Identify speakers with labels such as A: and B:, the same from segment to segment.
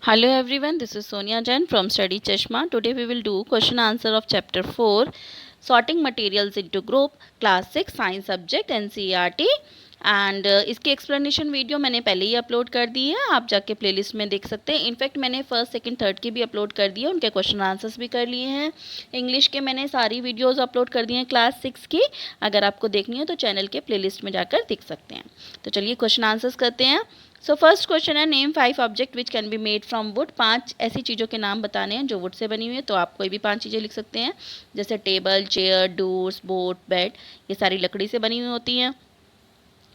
A: Hello everyone, this is Sonia Jain from Study Chashma. Today we will do question answer of chapter 4, sorting materials into group, class 6 science subject NCERT. And इसकी explanation video मैंने पहले ही upload कर दी है, आप जाके playlist में देख सकते हैं. इनफैक्ट मैंने फर्स्ट सेकंड थर्ड की भी अपलोड कर दी है, उनके क्वेश्चन आंसर्स भी कर लिए हैं. इंग्लिश के मैंने सारी वीडियोस अपलोड कर दी हैं क्लास 6 की. अगर आपको देखनी है तो चैनल के प्लेलिस्ट में जाकर देख सकते हैं. तो चलिए क्वेश्चन आंसर्स करते हैं. सो फर्स्ट क्वेश्चन है, name 5 object which can be made from would. 5 ऐसी चीज़ों के नाम बताने हैं जो वुड से बनी हुई है. तो आप कोई भी 5 चीज़ें लिख सकते हैं, जैसे table, chair, doors, boat, bed. ये सारी लकड़ी से बनी हुई होती हैं.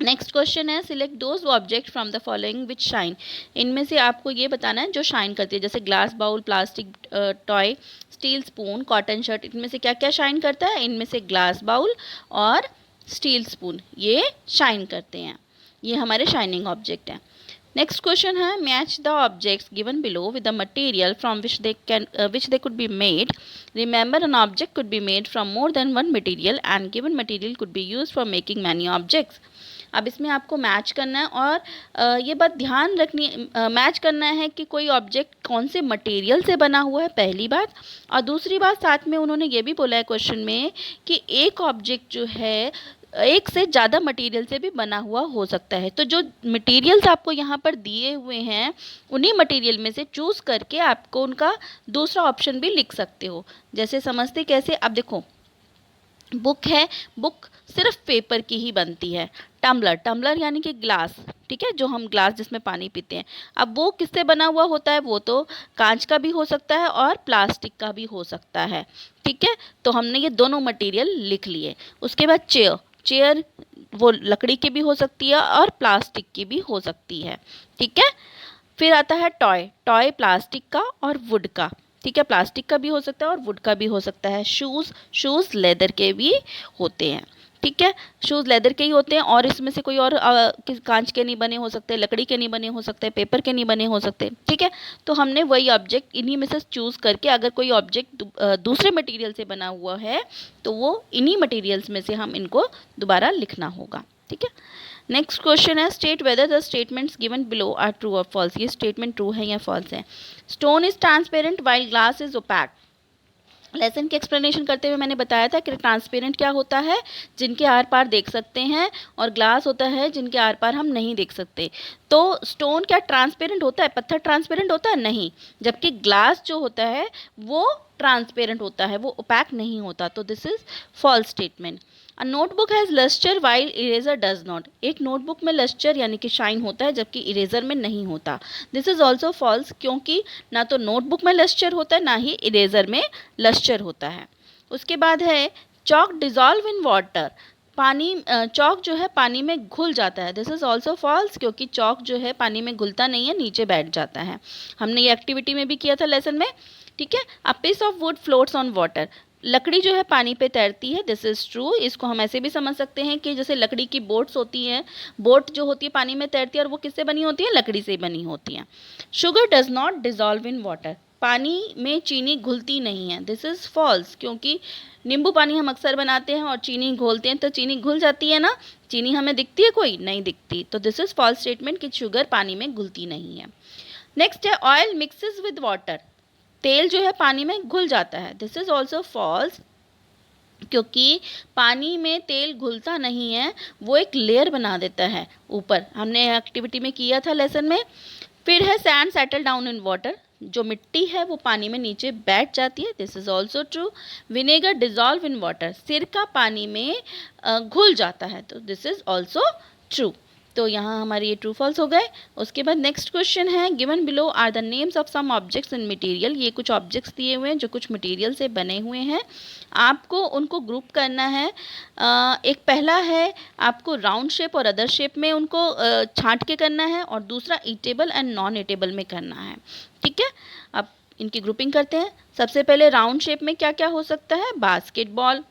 A: नेक्स्ट क्वेश्चन है, select those object from the following which shine. इनमें से आपको ये बताना है जो शाइन करती है, जैसे glass bowl, plastic toy, steel spoon, cotton shirt. इनमें से क्या क्या शाइन करता है? इनमें से ग्लास बाउल और स्टील स्पून ये शाइन करते हैं. ये हमारे शाइनिंग ऑब्जेक्ट हैं. नेक्स्ट क्वेश्चन है, match the objects given below with the material from which they could be made. Remember an object could be made from more than one material and given material could be used for making many objects. अब इसमें आपको match करना है और ये बात ध्यान रखनी, मैच करना है कि कोई ऑब्जेक्ट कौन से मटेरियल से बना हुआ है, पहली बात. और दूसरी बात, साथ में उन्होंने ये भी बोला है क्वेश्चन में कि एक ऑब्जेक्ट जो है एक से ज़्यादा मटेरियल से भी बना हुआ हो सकता है. तो जो मटेरियल्स आपको यहाँ पर दिए हुए हैं उन्हीं मटेरियल में से चूज़ करके आपको उनका दूसरा ऑप्शन भी लिख सकते हो. जैसे समझते कैसे, अब देखो बुक है, बुक सिर्फ पेपर की ही बनती है. टम्बलर, टम्बलर यानी कि ग्लास, ठीक है, जो हम ग्लास जिसमें पानी पीते हैं, अब वो किससे बना हुआ होता है? वो तो कांच का भी हो सकता है और प्लास्टिक का भी हो सकता है. ठीक है, तो हमने ये दोनों मटेरियल लिख लिए. उसके बाद चेयर, चेयर वो लकड़ी की भी हो सकती है और प्लास्टिक की भी हो सकती है. ठीक है, फिर आता है टॉय, टॉय प्लास्टिक का और वुड का. ठीक है, प्लास्टिक का भी हो सकता है और वुड का भी हो सकता है. शूज़, शूज़ लेदर के भी होते हैं. ठीक है, शूज़ लेदर के ही होते हैं और इसमें से कोई और कांच के नहीं बने हो सकते, लकड़ी के नहीं बने हो सकते, पेपर के नहीं बने हो सकते. ठीक है, तो हमने वही ऑब्जेक्ट इन्हीं में से चूज़ करके, अगर कोई ऑब्जेक्ट दूसरे मटेरियल से बना हुआ है तो वो इन्हीं मटेरियल्स में से हम इनको दोबारा लिखना होगा. ठीक है, नेक्स्ट क्वेश्चन है, state whether the statements given below are true or false. ये स्टेटमेंट ट्रू है या फॉल्स है. Stone is transparent while glass is opaque. Lesson की एक्सप्लेनेशन करते हुए मैंने बताया था कि ट्रांसपेरेंट क्या होता है, जिनके आर पार देख सकते हैं, और ग्लास होता है जिनके आर पार हम नहीं देख सकते. तो स्टोन क्या ट्रांसपेरेंट होता है? पत्थर ट्रांसपेरेंट होता है? नहीं. जबकि ग्लास जो होता है वो ट्रांसपेरेंट होता है, वो ओपैक नहीं होता. तो this is false statement. A notebook has lustre while eraser does not. एक नोटबुक में लस्टर यानी कि शाइन होता है जबकि इरेजर में नहीं होता. दिस इज ऑल्सो फॉल्स, क्योंकि ना तो नोटबुक में लस्टर होता है ना ही इरेजर में लस्टर होता है. उसके बाद है, चॉक डिजॉल्व इन वाटर. पानी, चॉक जो है पानी में घुल जाता है. दिस इज ऑल्सो फॉल्स, क्योंकि चॉक जो है पानी में घुलता नहीं है, नीचे बैठ जाता है. हमने ये एक्टिविटी में भी किया था लेसन में. ठीक है, a piece of wood floats on water. लकड़ी जो है पानी पे तैरती है. This is true. इसको हम ऐसे भी समझ सकते हैं कि जैसे लकड़ी की बोट्स होती हैं, बोट जो होती है पानी में तैरती है और वो किससे बनी होती है? लकड़ी से बनी होती हैं. Sugar does not dissolve in water. पानी में चीनी घुलती नहीं है. दिस इज़ फॉल्स, क्योंकि नींबू पानी हम अक्सर बनाते हैं और चीनी घोलते हैं तो चीनी घुल जाती है ना. चीनी हमें दिखती है? कोई नहीं दिखती. तो दिस इज़ फॉल्स स्टेटमेंट कि शुगर पानी में घुलती नहीं है. नेक्स्ट है, ऑयल मिक्सेस विद वाटर. तेल जो है पानी में घुल जाता है. दिस इज ऑल्सो फॉल्स, क्योंकि पानी में तेल घुलता नहीं है, वो एक लेयर बना देता है ऊपर. हमने एक्टिविटी में किया था लेसन में. फिर है, sand settle down in water. जो मिट्टी है वो पानी में नीचे बैठ जाती है. This is also true. Vinegar dissolve in water. सिरका पानी में घुल जाता है. तो दिस इज ऑल्सो ट्रू. तो यहाँ हमारे ये ट्रू फॉल्स हो गए. उसके बाद नेक्स्ट क्वेश्चन है, given below are the names of some objects in material. ये कुछ ऑब्जेक्ट्स दिए हुए हैं जो कुछ मटेरियल से बने हुए हैं. आपको उनको ग्रुप करना है. एक पहला है, आपको राउंड शेप और अदर शेप में उनको छांट के करना है, और दूसरा ईटेबल एंड नॉन ईटेबल में करना है. ठीक है, अब इनकी ग्रुपिंग करते हैं. सबसे पहले राउंड शेप में क्या क्या हो सकता है? बास्केटबॉल,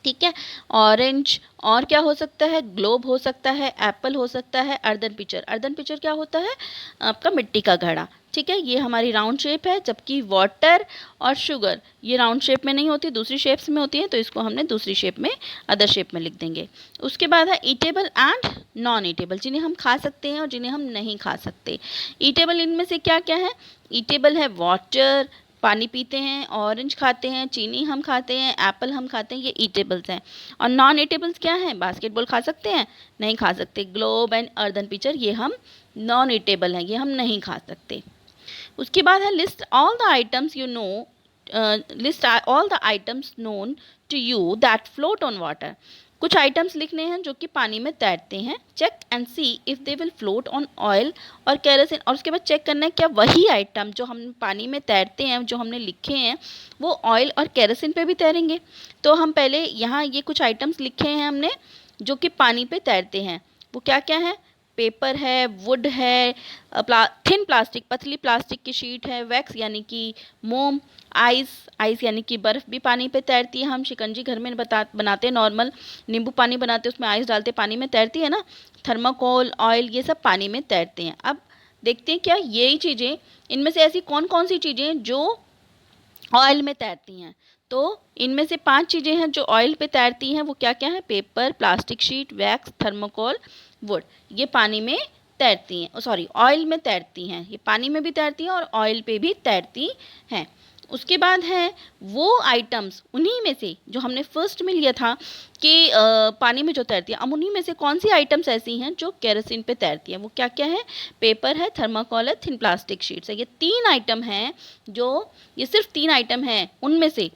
A: ठीक है। ऑरेंज, और क्या हो सकता है, ग्लोब हो सकता है, एप्पल हो सकता है, अर्दन पिचर। अर्दन पिचर क्या होता है, आपका मिट्टी का घड़ा। ठीक है, ये हमारी राउंड शेप है, जबकि वाटर और शुगर ये राउंड शेप में नहीं होती, दूसरी शेप्स में होती है, तो इसको हमने दूसरी शेप में, अदर शेप में लिख देंगे। उसके बाद है ईटेबल एंड नॉन ईटेबल, जिन्हें हम खा सकते हैं और जिन्हें हम नहीं खा सकते। ईटेबल इनमें से क्या क्या है, ईटेबल है वाटर, पानी पीते हैं, ऑरेंज खाते हैं, चीनी हम खाते हैं, एप्पल हम खाते हैं, ये ईटेबल्स हैं। और नॉन ईटेबल्स क्या हैं, बास्केटबॉल खा सकते हैं, नहीं खा सकते, ग्लोब एंड अर्दन पिचर ये हम नॉन ईटेबल हैं, ये हम नहीं खा सकते। उसके बाद है list all the items you know, list all the items known to you that float on water. कुछ आइटम्स लिखने हैं जो कि पानी में तैरते हैं। Check and see if they will float on oil or kerosene. और उसके बाद चेक करना है क्या वही आइटम जो हम पानी में तैरते हैं, जो हमने लिखे हैं, वो ऑयल और केरोसिन पे भी तैरेंगे। तो हम पहले यहाँ ये कुछ आइटम्स लिखे हैं हमने जो कि पानी पे तैरते हैं। वो क्या क्या है, पेपर है, वुड है, थिन प्लास्टिक, पतली प्लास्टिक की शीट है, वैक्स यानी कि मोम, आइस, आइस यानी कि बर्फ़ भी पानी पे तैरती है। हम शिकंजी घर में बनाते हैं, नॉर्मल नींबू पानी बनाते हैं, उसमें आइस डालते पानी में तैरती है ना। थर्माकोल, ऑयल, ये सब पानी में तैरते हैं। अब देखते हैं क्या यही चीज़ें, इनमें से ऐसी कौन कौन सी चीज़ें जो ऑयल में तैरती हैं। तो इनमें से 5 चीज़ें हैं जो ऑयल पे तैरती हैं। वो क्या क्या है, paper, plastic sheet, wax, thermocol, would. ये पानी में तैरती हैं, सॉरी ऑयल में तैरती हैं। ये पानी में भी तैरती हैं और ऑयल पे भी तैरती हैं। उसके बाद है वो आइटम्स, उन्हीं में से जो हमने फर्स्ट में लिया था कि पानी में जो तैरती है, अब उन्हीं में से कौन सी आइटम्स ऐसी हैं जो केरोसिन पे तैरती हैं। वो क्या क्या है, पेपर है, थर्माकोल है, थिन प्लास्टिक शीट्स है। ये 3 आइटम हैं जो, ये सिर्फ 3 आइटम हैं उनमें से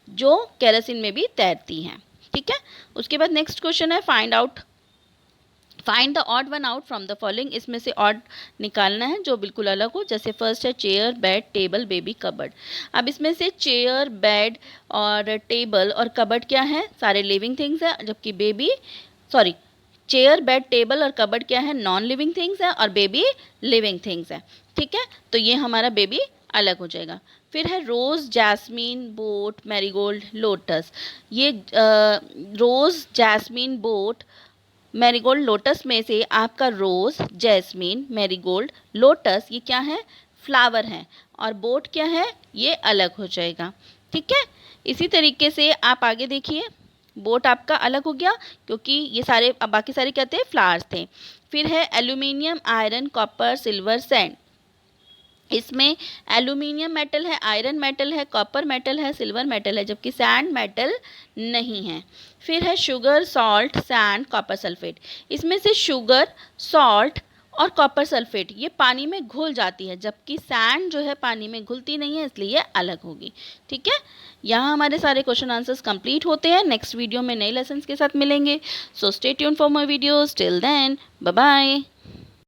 A: जो केरोसिन में भी तैरती हैं। ठीक है। उसके बाद नेक्स्ट क्वेश्चन है find the odd one out from the following. इसमें से ऑड निकालना है जो बिल्कुल अलग हो। जैसे फर्स्ट है chair, bed, table, baby, cupboard. अब इसमें से चेयर, बेड और टेबल और कबर्ड क्या है, सारे लिविंग थिंग्स है, जबकि चेयर, बेड, टेबल और कबर्ड क्या है, नॉन लिविंग थिंग्स है, और बेबी लिविंग थिंग्स है। ठीक है, तो ये हमारा बेबी अलग हो जाएगा। फिर है रोज़, जैस्मीन, बोट, मैरीगोल्ड, लोटस। ये रोज़, जैस्मीन, बोट, मैरीगोल्ड, लोटस में से आपका रोज़, जैस्मीन, मैरीगोल्ड, लोटस ये क्या है, फ्लावर हैं, और बोट क्या है, ये अलग हो जाएगा। ठीक है। इसी तरीके से आप आगे देखिए, बोट आपका अलग हो गया क्योंकि ये सारे, अब बाकी सारे क्या थे, फ्लावर्स थे। फिर है aluminium, iron, copper, silver, sand. इसमें एल्यूमिनियम मेटल है, आयरन मेटल है, कॉपर मेटल है, सिल्वर मेटल है, जबकि सैंड मेटल नहीं है। फिर है sugar, salt, sand, copper sulphate. इसमें से शुगर, सॉल्ट और कॉपर सल्फेट ये पानी में घुल जाती है, जबकि सैंड जो है पानी में घुलती नहीं है, इसलिए अलग होगी। ठीक है। यहाँ हमारे सारे क्वेश्चन आंसर्स कंप्लीट होते हैं। नेक्स्ट वीडियो में नए लेसन्स के साथ मिलेंगे। So stay tune for my videos. Till then, bye bye.